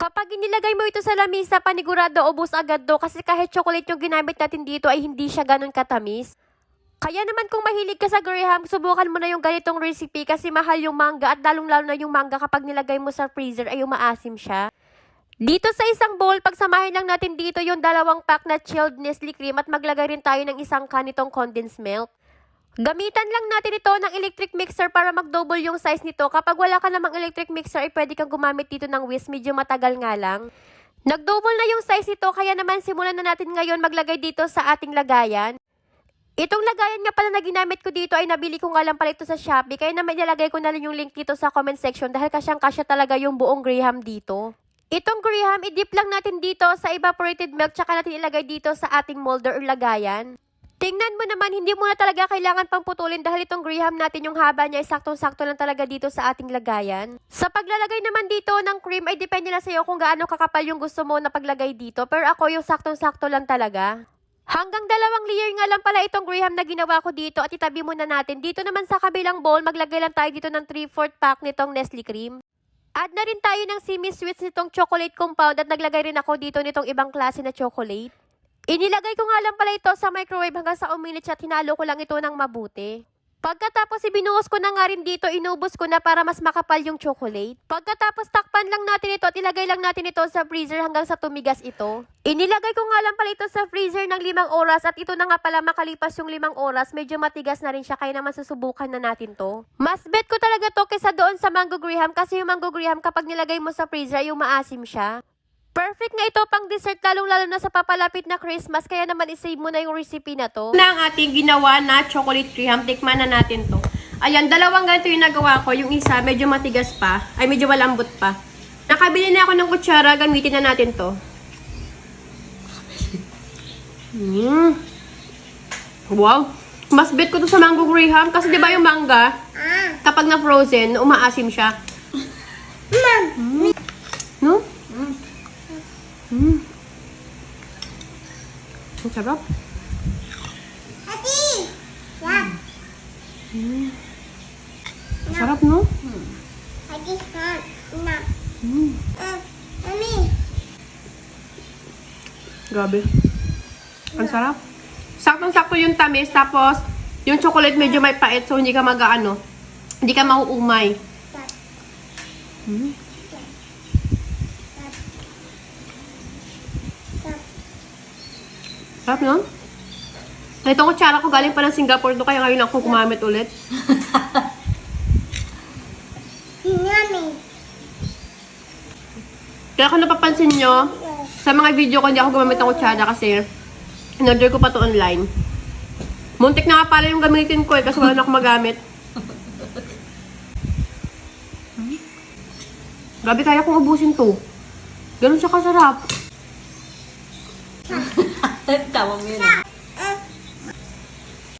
Kapag inilagay mo ito sa lamisa, panigurado ubos agad do kasi kahit chocolate yung ginamit natin dito ay hindi siya ganun katamis. Kaya naman kung mahilig ka sa Graham, subukan mo na yung ganitong recipe kasi mahal yung mangga at lalong-lalo na yung mangga kapag nilagay mo sa freezer ay umaasim siya. Dito sa isang bowl, pagsamahin lang natin dito yung 2 pack na chilled Nestle cream at maglagay rin tayo ng 1 can nitong condensed milk. Gamitan lang natin ito ng electric mixer para mag-double yung size nito. Kapag wala ka namang electric mixer, ay pwede kang gumamit dito ng whisk. Medyo matagal nga lang. Nag-double na yung size nito, kaya naman simulan na natin ngayon maglagay dito sa ating lagayan. Itong lagayan nga pala na ginamit ko dito ay nabili ko nga lang pala ito sa Shopee. Kaya naman ilalagay ko na rin yung link dito sa comment section dahil kasyang-kasya talaga yung buong Graham dito. Itong Graham, i-dip lang natin dito sa evaporated milk tsaka natin ilagay dito sa ating molder or lagayan. Tingnan mo naman, hindi mo na talaga kailangan pang putulin dahil itong Graham natin yung haba niya ay saktong-sakto lang talaga dito sa ating lagayan. Sa paglalagay naman dito ng cream ay depende na sa'yo kung gaano kakapal yung gusto mo na paglagay dito. Pero ako yung saktong-sakto lang talaga. Hanggang 2 layer nga lang pala itong Graham na ginawa ko dito at itabi muna natin. Dito naman sa kabilang bowl, maglagay lang tayo dito ng 3/4 pack nitong Nestle cream. Add na rin tayo ng semi-sweets nitong chocolate compound at naglagay rin ako dito nitong ibang klase na chocolate. Inilagay ko nga lang pala ito sa microwave hanggang sa uminit at hinalo ko lang ito ng mabuti. Pagkatapos ibinuhos ko na nga rin dito, inubos ko na para mas makapal yung chocolate. Pagkatapos takpan lang natin ito at ilagay lang natin ito sa freezer hanggang sa tumigas ito. Inilagay ko nga lang pala ito sa freezer ng 5 oras at ito na nga pala makalipas yung 5 oras, medyo matigas na rin siya kaya naman susubukan na natin to. Mas bet ko talaga to kaysa doon sa Mango Graham kasi yung Mango Graham kapag nilagay mo sa freezer yung maasim siya. Perfect nga ito pang dessert lalong-lalo na sa papalapit na Christmas kaya naman isave mo na yung recipe na to. Na ang ating ginawa na chocolate Graham, tikman na natin to. Ayan, 2 ganito yung nagawa ko. Yung isa medyo matigas pa, ay medyo malambot pa. Nakabili na ako ng kutsara, gamitin na natin to. Wow! Mas bet ko to sa Mango Graham kasi 'di ba yung mangga kapag na frozen, umaasim siya. No? Ang sarap. Ang sarap, no? Grabe. Ang sarap. Saktong-sakto yung tamis, tapos yung chocolate medyo may pait, so hindi ka mag-ano, hindi ka mauumay. Sarap, no? Itong kutsara ko galing pa ng Singapore to, kaya ngayon ako gumamit ulit. Kaya kung napapansin nyo, sa mga video ko hindi ako gumamit ng kutsara kasi in-order ko pa to online. Muntik na nga pala yung gamitin ko kasi wala na ako magamit. Grabe, kaya kong ubusin to. Ganun siya kasarap. Tawag mo yun.